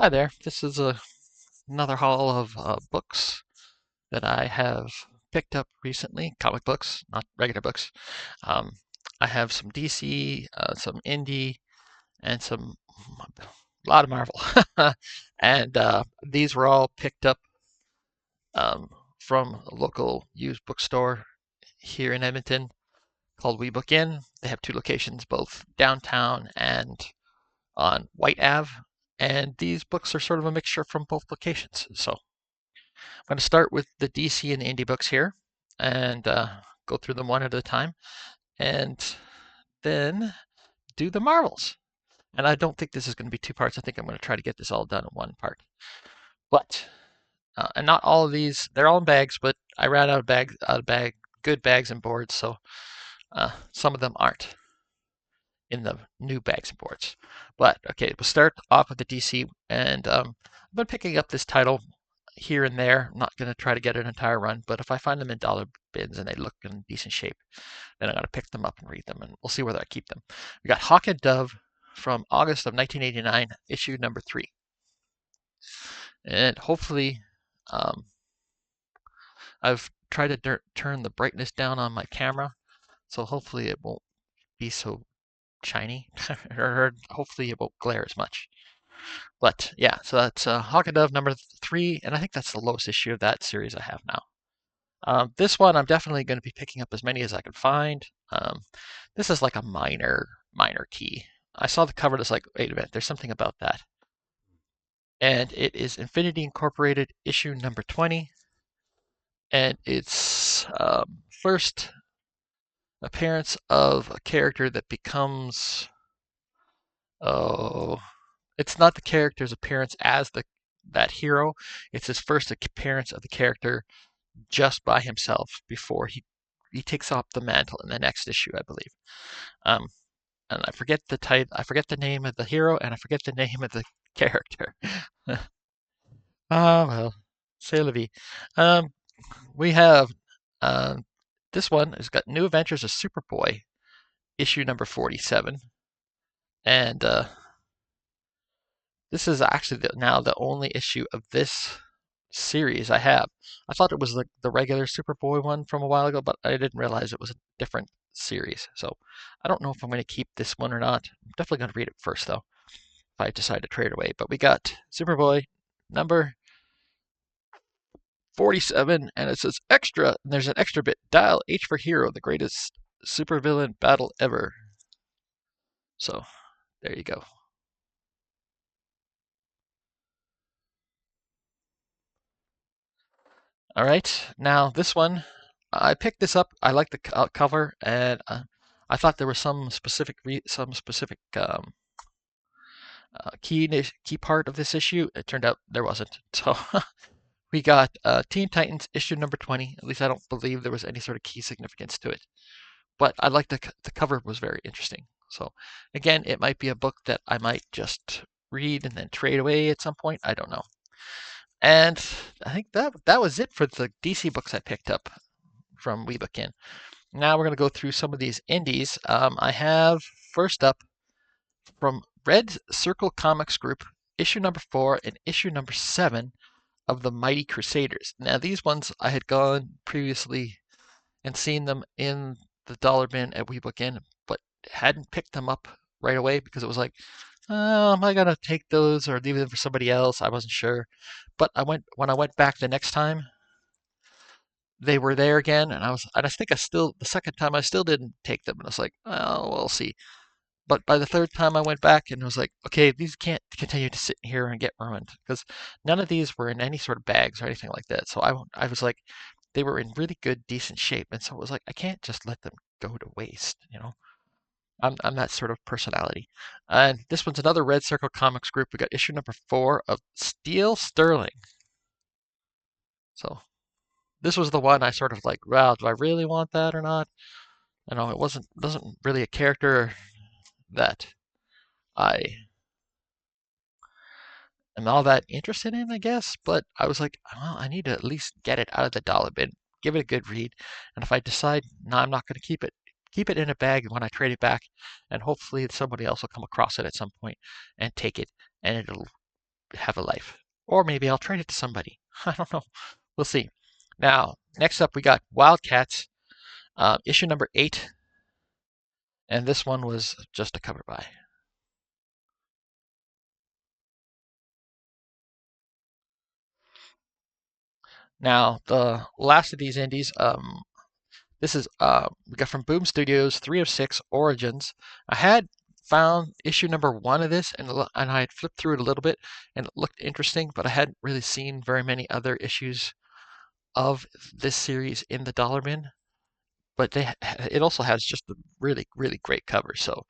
Hi there. This is another haul of books that I have picked up recently. Comic books, not regular books. Um, I have some DC, some indie, and a lot of Marvel. And these were all picked up um, from a local used bookstore here in Edmonton called We Book In. They have two locations, both downtown and on White Ave. And these books are sort of a mixture from both locations. So I'm going to start with the DC and the indie books here and go through them one at a time and then do the Marvels. And I don't think this is going to be two parts. I think I'm going to try to get this all done in one part. But, and not all of these, they're all in bags, but I ran good bags and boards, so some of them aren't in the new bags and boards. But, okay, we'll start off with the DC, and I've been picking up this title here and there. I'm not going to try to get an entire run, but if I find them in dollar bins and they look in decent shape, then I'm going to pick them up and read them, and we'll see whether I keep them. We got Hawk and Dove from August of 1989, issue number 3. And hopefully, um, I've tried to turn the brightness down on my camera, so hopefully it won't be so shiny, or hopefully it won't glare as much. But yeah, so that's Hawk and Dove number 3, and I think that's the lowest issue of that series I have now. This one I'm definitely going to be picking up as many as I can find. This is like a minor key. I saw the cover, it's like, wait a minute, there's something about that. And it is Infinity Incorporated issue number 20. And it's first appearance of a character that becomes, oh, it's not the character's appearance as that hero. It's his first appearance of the character just by himself before he takes up the mantle in the next issue, I believe. Um, and I forget the title, I forget the name of the hero, and I forget the name of the character. Ah, well, c'est la vie. Um, we have um, this one has got New Adventures of Superboy, issue number 47, and this is actually now the only issue of this series I have. I thought it was the regular Superboy one from a while ago, but I didn't realize it was a different series. So I don't know if I'm going to keep this one or not. I'm definitely going to read it first, though, if I decide to trade it away. But we got Superboy number 47, and it says extra, and there's an extra bit. Dial H for Hero, the greatest supervillain battle ever. So there you go. All right, now this one, I picked this up. I like the cover, and I thought there was some specific key part of this issue. It turned out there wasn't. So we got Teen Titans issue number 20. At least I don't believe there was any sort of key significance to it, but I like the cover was very interesting. So again, it might be a book that I might just read and then trade away at some point. I don't know. And I think that was it for the DC books I picked up from WeBookIn. Now we're going to go through some of these indies. I have first up from Red Circle Comics Group, issue number 4 and issue number 7 of the Mighty Crusaders. Now these ones I had gone previously and seen them in the dollar bin at WeBookIn, but hadn't picked them up right away because it was like, oh, am I gonna take those or leave them for somebody else? I wasn't sure. But when I went back the next time, they were there again, and I think the second time I still didn't take them, and I was like, oh, we'll see. But by the third time I went back and was like, okay, these can't continue to sit here and get ruined because none of these were in any sort of bags or anything like that. So I was like, they were in really good, decent shape, and so it was like I can't just let them go to waste, you know. I'm that sort of personality. And this one's another Red Circle Comics group. We got issue number 4 of Steel Sterling. So this was the one I sort of like, wow, do I really want that or not? I know it wasn't really a character that I am all that interested in, I guess. But I was like, well, I need to at least get it out of the dollar bin, give it a good read, and if I decide, no, I'm not going to keep it in a bag when I trade it back, and hopefully somebody else will come across it at some point and take it, and it'll have a life. Or maybe I'll trade it to somebody. I don't know. We'll see. Now, next up, we got Wildcats, issue number 8. And this one was just a cover by. Now, the last of these indies, this is we got from Boom Studios, 3 of 6 Origins. I had found issue number 1 of this, and I had flipped through it a little bit, and it looked interesting, but I hadn't really seen very many other issues of this series in the dollar bin. But it also has just a really, really great cover. So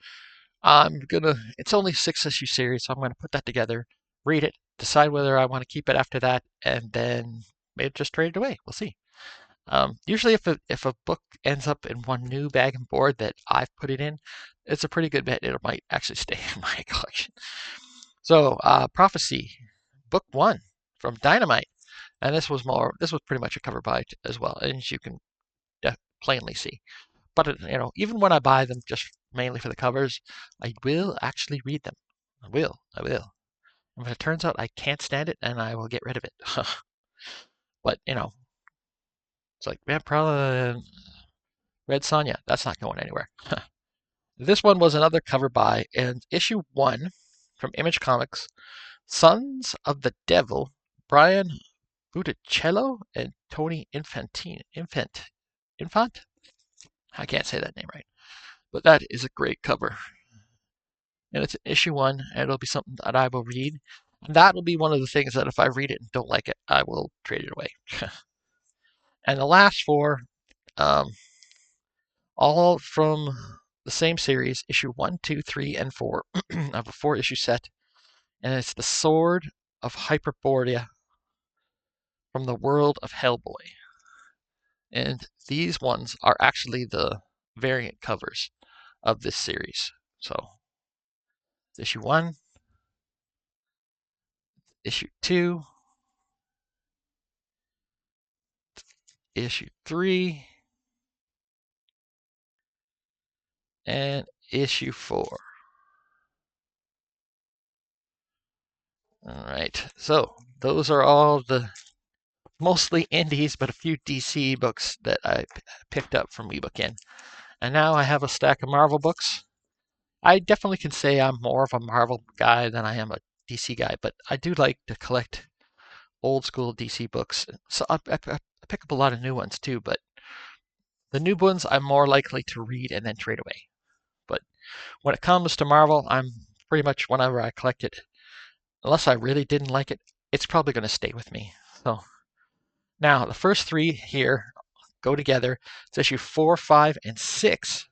it's only 6 issue series, so I'm gonna put that together, read it, decide whether I want to keep it after that, and then maybe just trade it away. We'll see. Usually, if a book ends up in one new bag and board that I've put it in, it's a pretty good bet it might actually stay in my collection. So, Prophecy, book 1 from Dynamite, and this was pretty much a cover by as well, as you can plainly see. But even when I buy them just mainly for the covers, I will actually read them. I will. And if it turns out I can't stand it, then I will get rid of it. But it's like Vampirella and Red Sonja. That's not going anywhere. This one was another cover by, and issue 1 from Image Comics, Sons of the Devil, Brian Butticello and Tony Infant. I can't say that name right, but that is a great cover. And it's issue 1, and it'll be something that I will read. And that will be one of the things that if I read it and don't like it, I will trade it away. And the last 4, all from the same series, issue 1, 2, 3, and 4 of a 4-issue set. And it's The Sword of Hyperborea from the World of Hellboy. And these ones are actually the variant covers of this series. So, issue 1, issue 2, issue 3, and issue 4. All right, so those are all the mostly indies, but a few DC books that I picked up from WeBookIn. And now I have a stack of Marvel books. I definitely can say I'm more of a Marvel guy than I am a DC guy, but I do like to collect old school DC books. So I pick up a lot of new ones too, but the new ones I'm more likely to read and then trade away. But when it comes to Marvel, I'm pretty much whenever I collect it, unless I really didn't like it, it's probably going to stay with me. So now the first 3 here go together. It's issue 4, 5, and 6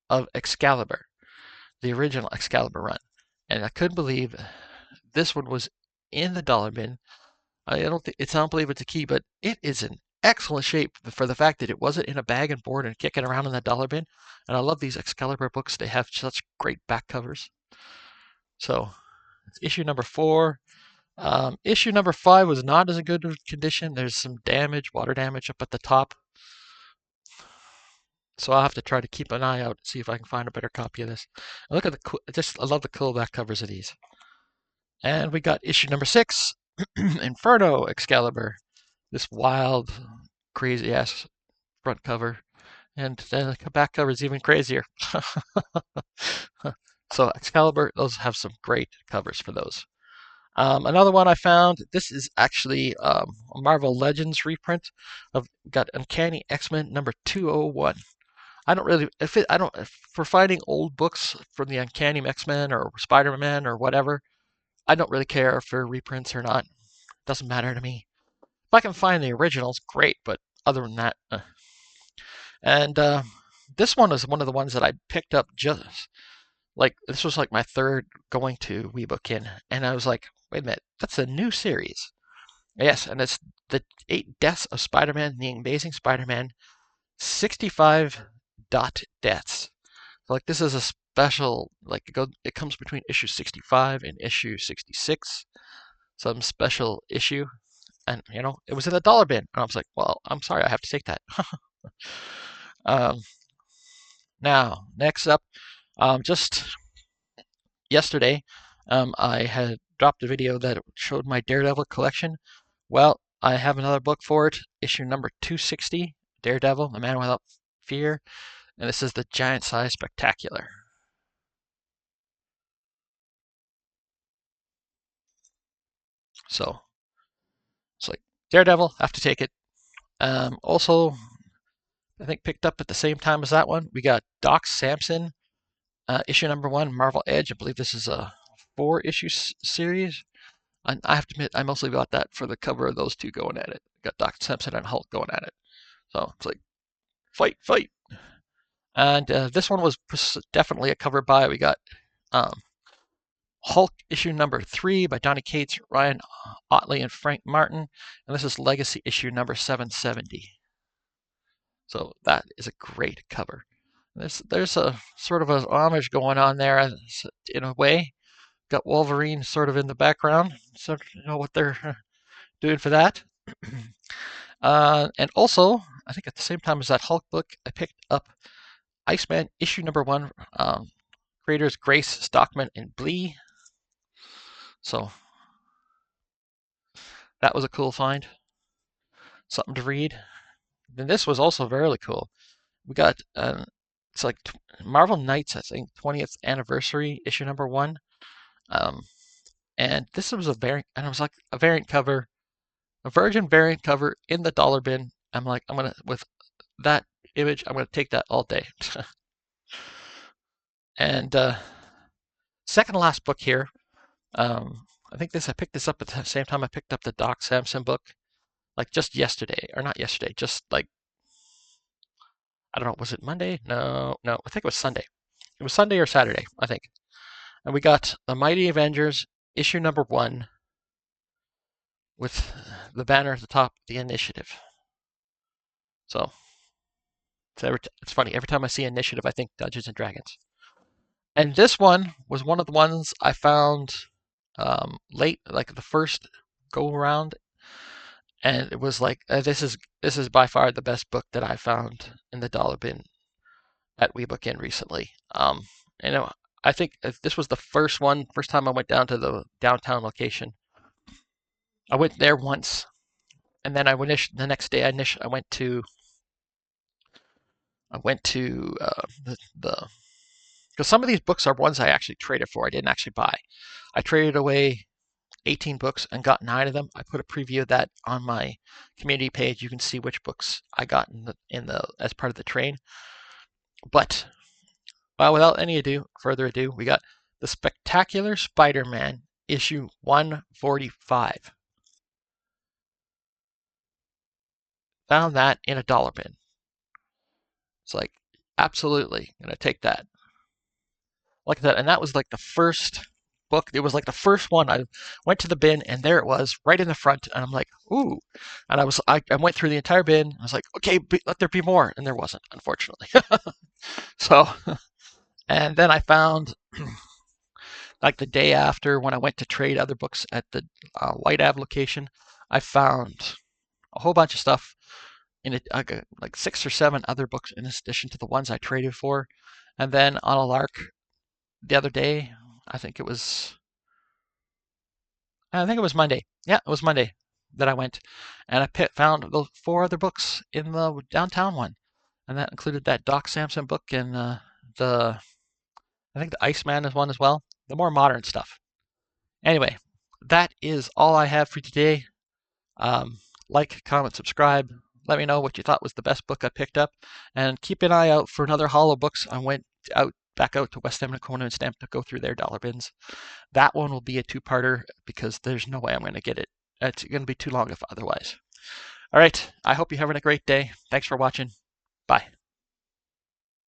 of Excalibur, the original Excalibur run. And I couldn't believe this one was in the dollar bin. I don't believe it's a key, but it is in excellent shape for the fact that it wasn't in a bag and board and kicking around in the dollar bin. And I love these Excalibur books. They have such great back covers. So it's issue number 4. Issue number 5 was not as good of condition. There's some damage, water damage up at the top. So I'll have to try to keep an eye out, see if I can find a better copy of this. And look at I love the cool back covers of these. And we got issue number 6, Inferno Excalibur. This wild, crazy ass front cover. And then the back cover is even crazier. So Excalibur, those have some great covers for those. Another one I found, this is actually a Marvel Legends reprint of, got Uncanny X-Men number 201. I don't really, for finding old books from the Uncanny X-Men or Spider-Man or whatever, I don't really care if they're reprints or not. It doesn't matter to me. If I can find the originals, great, but other than that, And this one was one of the ones that I picked up just, like, this was like my third going to WeBookIn, and I was like, wait a minute, that's a new series. Yes, and it's the 8 Deaths of Spider-Man, the Amazing Spider-Man, 65 dot deaths. So, like, this is a special, like, it comes between issue 65 and issue 66, some special issue, and it was in the dollar bin, and I was like, well, I'm sorry, I have to take that. Now, next up, just yesterday, I had dropped a video that showed my Daredevil collection. Well, I have another book for it, issue number 260, Daredevil, The Man Without Fear, and this is the Giant Size Spectacular. So it's like Daredevil, have to take it. Also, I think picked up at the same time as that one, we got Doc Samson, issue number 1, Marvel Edge. I believe this is a 4-issue series. And I have to admit, I mostly got that for the cover of those two going at it. Got Doc Samson and Hulk going at it. So it's like, fight, fight. And this one was definitely a cover buy. We got Hulk issue number 3 by Donny Cates, Ryan Ottley, and Frank Martin. And this is Legacy issue number 770. So that is a great cover. There's a sort of an homage going on there in a way. Got Wolverine sort of in the background, so you know what they're doing for that. And also, I think at the same time as that Hulk book, I picked up Iceman issue number 1, creators Grace Stockman and Blee. So that was a cool find, something to read. Then this was also very cool. We got it's like Marvel Knights, I think 20th anniversary issue number 1. And this was a variant, and it was like a variant cover, a Virgin variant cover in the dollar bin. I'm like, with that image, I'm gonna take that all day. And second to last book here. I think I picked this up at the same time I picked up the Doc Samson book, like just yesterday, or not yesterday, just like, I don't know, was it Monday? No, I think it was Sunday. It was Sunday or Saturday, I think. And we got The Mighty Avengers issue number 1 with the banner at the top, The Initiative. So it's funny, every time I see Initiative, I think Dungeons and Dragons. And this one was one of the ones I found late, like the first go around, and it was like, this is by far the best book that I found in the dollar bin at WeBook In recently. You know, I think this was the first time I went down to the downtown location. I went there once, and then the next day I went to the because some of these books are ones I actually traded for. I didn't actually buy. I traded away 18 books and got 9 of them. I put a preview of that on my community page. You can see which books I got in the as part of the train. But without any further ado, we got The Spectacular Spider-Man issue 145. Found that in a dollar bin. It's like, absolutely gonna take that. Like that, and that was like the first book. It was like the first one. I went to the bin, and there it was, right in the front. And I'm like, ooh! And I went through the entire bin. I was like, okay, let there be more, and there wasn't, unfortunately. So, and then I found, like the day after, when I went to trade other books at the White Ave location, I found a whole bunch of stuff in it, like 6 or 7 other books in addition to the ones I traded for. And then on a lark the other day, I think it was Monday. Yeah, it was Monday that I went, and I found those 4 other books in the downtown one, and that included that Doc Samson book and I think the Iceman is one as well. The more modern stuff. Anyway, that is all I have for you today. Like, comment, subscribe. Let me know what you thought was the best book I picked up, and keep an eye out for another Hollow Books. I went back out to West Edmonton, Conan and Stamp to go through their dollar bins. That one will be a 2-parter because there's no way I'm going to get it. It's going to be too long if otherwise. All right. I hope you're having a great day. Thanks for watching. Bye.